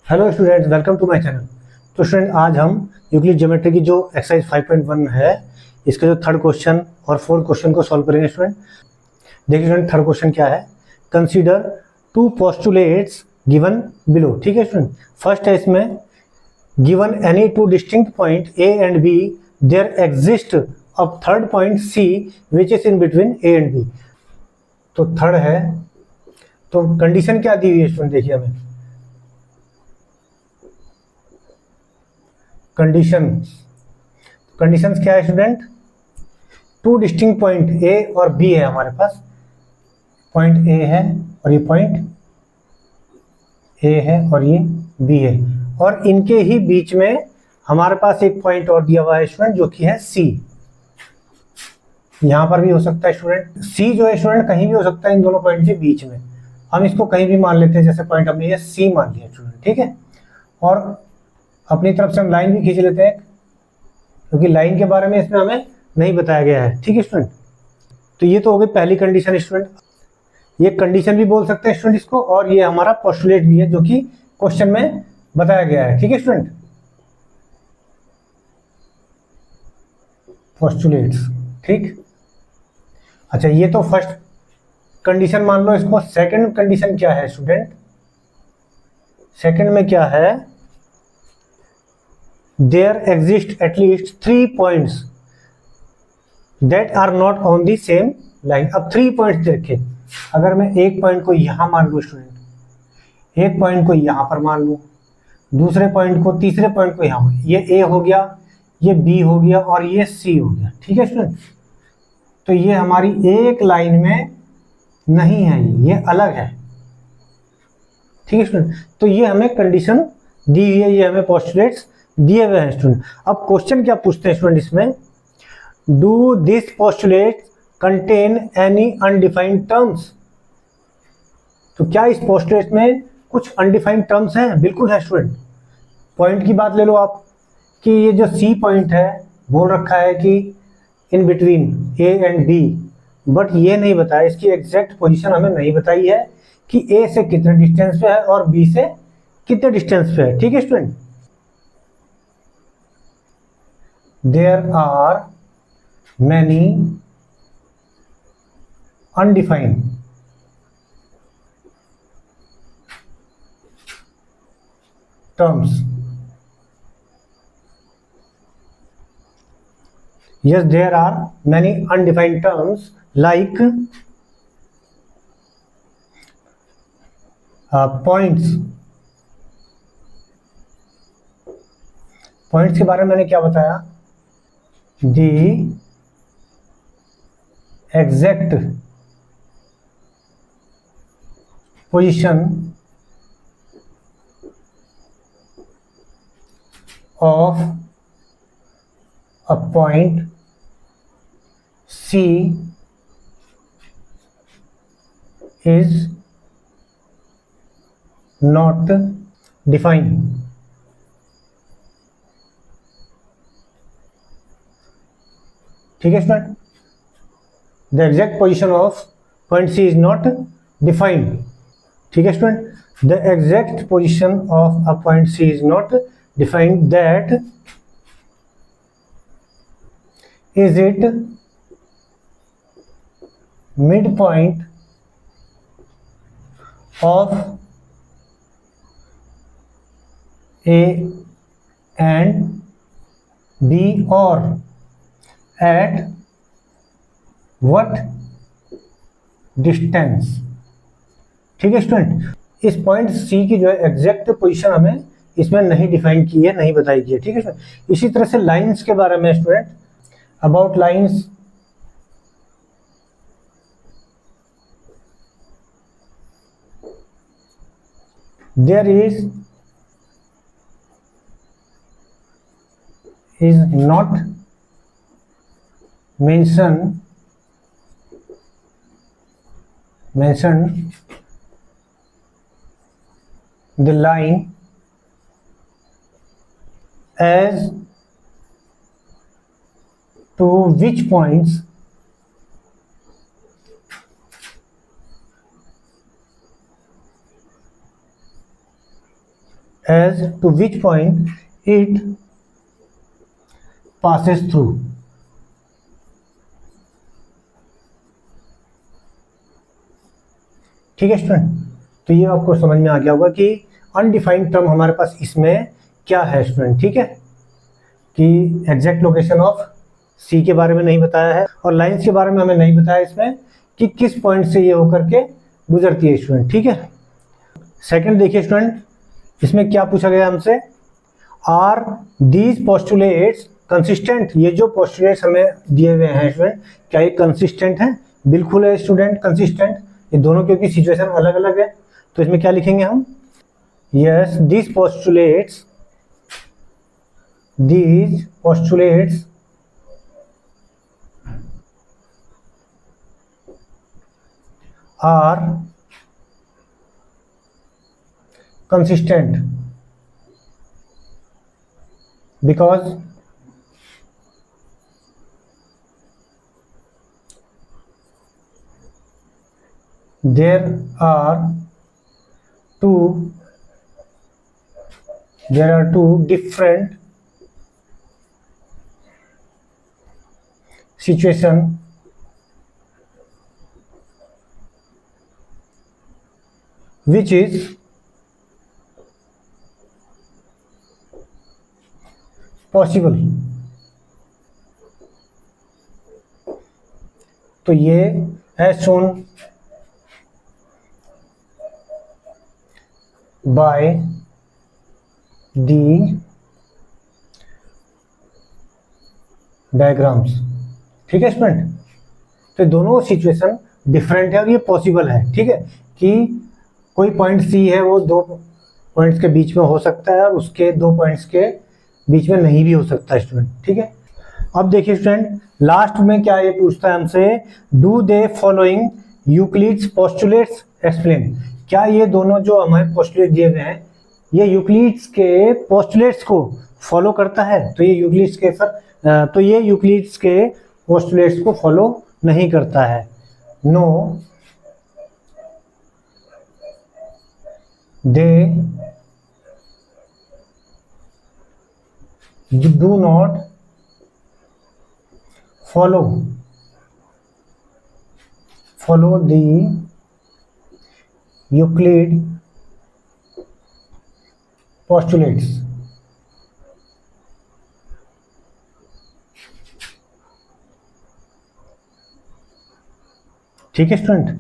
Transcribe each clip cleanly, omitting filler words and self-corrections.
Hello students, welcome to my channel. तो student, आज हम यूक्लिड ज्योमेट्री की जो एक्सरसाइज 5.1 है, इसके जो थर्ड क्वेश्चन और फोर्थ क्वेश्चन को सॉल्व करेंगे। स्टूडेंट देखिए, स्टूडेंट थर्ड क्वेश्चन क्या है। Consider two postulates given below. ठीक है स्टूडेंट, फर्स्ट है इसमें given any two distinct point A and B, there exist a third point C which is in between A and B. तो third है, तो condition क्या दी हुई है स्टूडेंट, देखिए हमें कंडीशंस क्या है स्टूडेंट। टू डिस्टिंक्ट पॉइंट ए और बी है हमारे पास। पॉइंट ए है और ये पॉइंट ए है और ये बी है, और इनके ही बीच में हमारे पास एक पॉइंट और दिया हुआ है स्टूडेंट, जो कि है सी। यहां पर भी हो सकता है स्टूडेंट, सी जो है स्टूडेंट कहीं भी हो सकता है इन दोनों पॉइंट के बीच में। हम इसको कहीं भी मान लेते हैं, जैसे पॉइंट हमने ये सी मान लिया स्टूडेंट, ठीक है। और अपनी तरफ से हम लाइन भी खींच लेते हैं, क्योंकि लाइन के बारे में इसमें हमें नहीं बताया गया है। ठीक है स्टूडेंट, तो ये तो हो गई पहली कंडीशन स्टूडेंट। ये कंडीशन भी बोल सकते हैं स्टूडेंट इसको, और ये हमारा पोस्टुलेट भी है जो कि क्वेश्चन में बताया गया है। ठीक है स्टूडेंट, पोस्टुलेट्स। ठीक, अच्छा ये तो फर्स्ट कंडीशन मान लो इसको। सेकंड कंडीशन क्या है स्टूडेंट, सेकंड में क्या है, there exist at least 3 points that are not on the same line. अब 3 पॉइंट्स देखें, अगर मैं एक पॉइंट को यहां मान लूँ स्टूडेंट, एक पॉइंट को यहां पर मान लूँ, दूसरे पॉइंट को, तीसरे पॉइंट को यहां, ये ए हो गया, ये बी हो गया और ये सी हो गया। ठीक है स्टूडेंट, तो ये हमारी एक लाइन में नहीं है, ये अलग है। ठीक है स्टूडेंट, तो ये हमें कंडीशन दी हुई है, ये हमें पोस्टुलेट्स दिए हुए हैं स्टूडेंट। अब क्वेश्चन क्या पूछते हैं स्टूडेंट इसमें, do this postulate contain any undefined terms. तो क्या इस पोस्टुलेट में कुछ अनडिफाइंड टर्म्स हैं? बिल्कुल है स्टूडेंट। पॉइंट की बात ले लो आप, कि ये जो सी पॉइंट है, बोल रखा है कि in between A and B, but ये नहीं बताया, इसकी एग्जैक्ट पोजीशन हमें नहीं बताई है कि ए से कितने डिस्टेंस पे है और बी से कितने डिस्टेंस पे है। ठीक है student, there are many undefined terms. Yes, there are many undefined terms like points. Points के बारे में मैंने क्या बताया, the exact position of a point C is not defined. ठीक है student, the exact position of point C is not defined. ठीक है student, the exact position of a point C is not defined, that is it midpoint of A and B, or at what distance। ठीक है student, इस point सी की जो है exact position हमें इसमें नहीं डिफाइन की है, नहीं बताई गई है। ठीक है स्टूडेंट, इसी तरह से लाइंस के बारे में student, about lines, there is not mentioned the line as to which points as to which point it passes through. ठीक है स्टूडेंट, तो ये आपको समझ में आ गया होगा कि अनडिफाइंड टर्म हमारे पास इसमें क्या है स्टूडेंट। ठीक है, कि एग्जैक्ट लोकेशन ऑफ सी के बारे में नहीं बताया है और लाइंस के बारे में हमें नहीं बताया इसमें कि किस पॉइंट से ये होकर के गुजरती है स्टूडेंट। ठीक है, सेकंड देखिए स्टूडेंट, इसमें क्या पूछा गया हमसे, आर दीज पोस्टुलेट्स कंसिस्टेंट। ये जो पोस्टुलेट्स हमें दिए हुए हैं स्टूडेंट, क्या ये कंसिस्टेंट है? बिल्कुल है स्टूडेंट, कंसिस्टेंट। ये दोनों क्योंकि सिचुएशन अलग अलग है, तो इसमें क्या लिखेंगे हम, yes these postulates are consistent because there are two different situation which is possible। तो ये as shown by the diagrams। ठीक है स्टूडेंट, तो दोनों सिचुएशन डिफरेंट है और ये पॉसिबल है। ठीक है, कि कोई पॉइंट सी है वो दो पॉइंट्स के बीच में हो सकता है और उसके दो पॉइंट्स के बीच में नहीं भी हो सकता है स्टूडेंट। ठीक है, अब देखिए स्टूडेंट, लास्ट में क्या ये पूछता है हमसे, do they following Euclid's postulates explain. क्या ये दोनों जो हमारे पोस्टुलेट दिए हुए हैं ये यूक्लिड्स के पोस्टुलेट्स को फॉलो करता है? तो ये यूक्लिड्स के पोस्टुलेट्स को फॉलो नहीं करता है। No they do not follow the Euclid postulates। ठीक है student,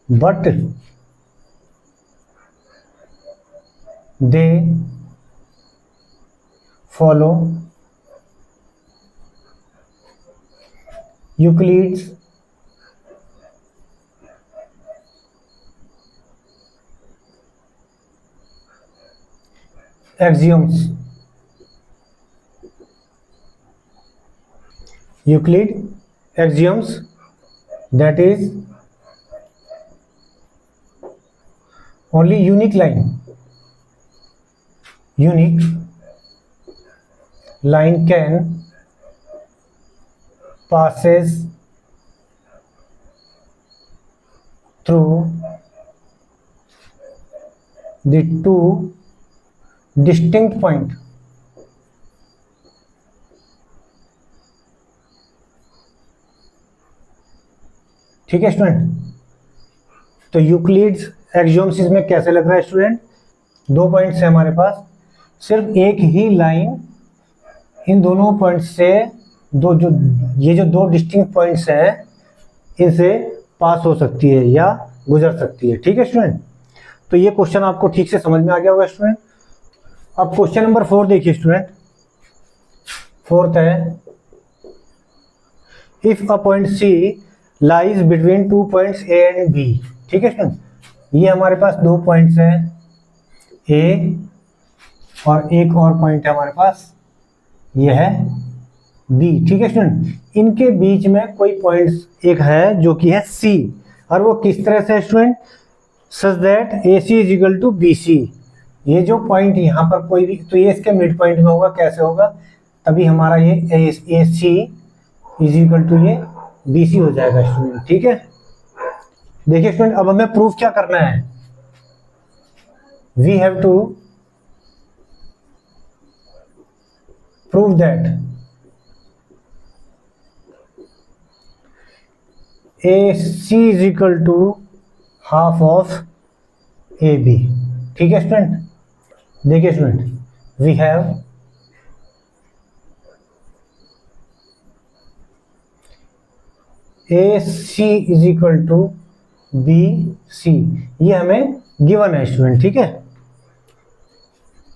but they follow Euclid's axioms। Euclid axioms, that is only unique line can passes through the two distinct point। ठीक है student, तो Euclid's एक्सियोम्स इसमें कैसे लग रहा है स्टूडेंट, दो पॉइंट्स है हमारे पास, सिर्फ एक ही लाइन इन दोनों पॉइंट्स से ये जो दो डिस्टिंक्ट पॉइंट्स हैं इनसे पास हो सकती है या गुजर सकती है। ठीक है स्टूडेंट, तो ये क्वेश्चन आपको ठीक से समझ में आ गया होगा स्टूडेंट। अब क्वेश्चन नंबर 4 देखिए स्टूडेंट, फोर्थ है, if a point C lies between two points A and B. ठीक है स्टूडेंट, ये हमारे पास दो पॉइंट्स हैं ए और एक और पॉइंट है हमारे पास, ये है बी। ठीक है स्टूडेंट, इनके बीच में कोई पॉइंट्स एक है जो कि है सी, और वो किस तरह से student, such that A C is equal to B C. ये जो पॉइंट यहाँ पर कोई भी, तो ये इसके मिड पॉइंट में होगा, कैसे होगा, तभी हमारा ये ए सी इज इक्वल टू ये बी सी हो जाएगा स्टूडेंट। ठीक है, देखिए स्टूडेंट, अब हमें प्रूफ क्या करना है, we have to prove that AC is equal to half of AB। ठीक है स्टूडेंट, देखिए student, we have AC is equal to BC, ये हमें गिवन है स्टूडेंट। ठीक है,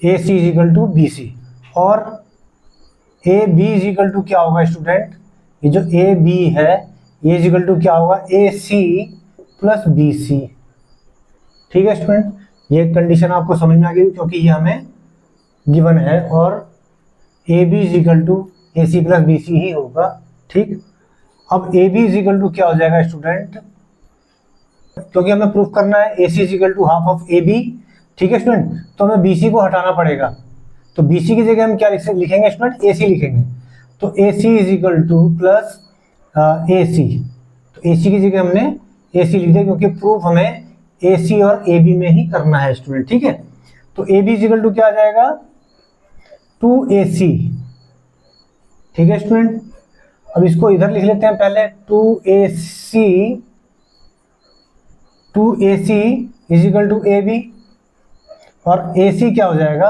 AC is equal to BC और AB इज इक्वल टू क्या होगा स्टूडेंट, ये जो AB है ये इज इक्वल टू क्या होगा, AC प्लस BC। ठीक है स्टूडेंट, ये कंडीशन आपको समझ में आ गई क्योंकि ये हमें गिवन है और AB is equal to AC plus BC ही होगा। ठीक, अब AB इज इक्वल टू क्या हो जाएगा स्टूडेंट, क्योंकि हमें प्रूफ करना है AC is equal to half of AB। ठीक है स्टूडेंट, तो हमें BC को हटाना पड़ेगा, तो BC की जगह हम क्या लिखेंगे स्टूडेंट, AC लिखेंगे। तो AC is equal two plus AC, तो AC की जगह हमने AC लिख दिया क्योंकि प्रूफ हमें AC और AB में ही करना है स्टूडेंट। ठीक है, तो AB इज इक्वल टू क्या आ जाएगा, 2AC। ठीक है स्टूडेंट, अब इसको इधर लिख लेते हैं पहले, 2AC is equal to AB और AC क्या हो जाएगा,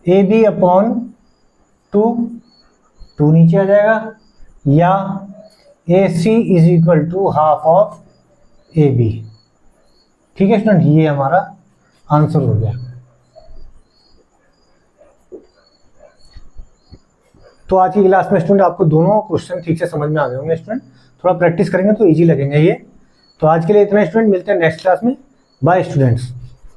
AB अपॉन 2 नीचे आ जाएगा, या AC is equal to half of AB। ठीक है स्टूडेंट, ये हमारा आंसर हो गया। तो आज की क्लास में स्टूडेंट आपको दोनों क्वेश्चन ठीक से समझ में आ गए होंगे स्टूडेंट, थोड़ा प्रैक्टिस करेंगे तो इजी लगेंगे ये। तो आज के लिए इतना स्टूडेंट, मिलते हैं नेक्स्ट क्लास में, बाय स्टूडेंट्स।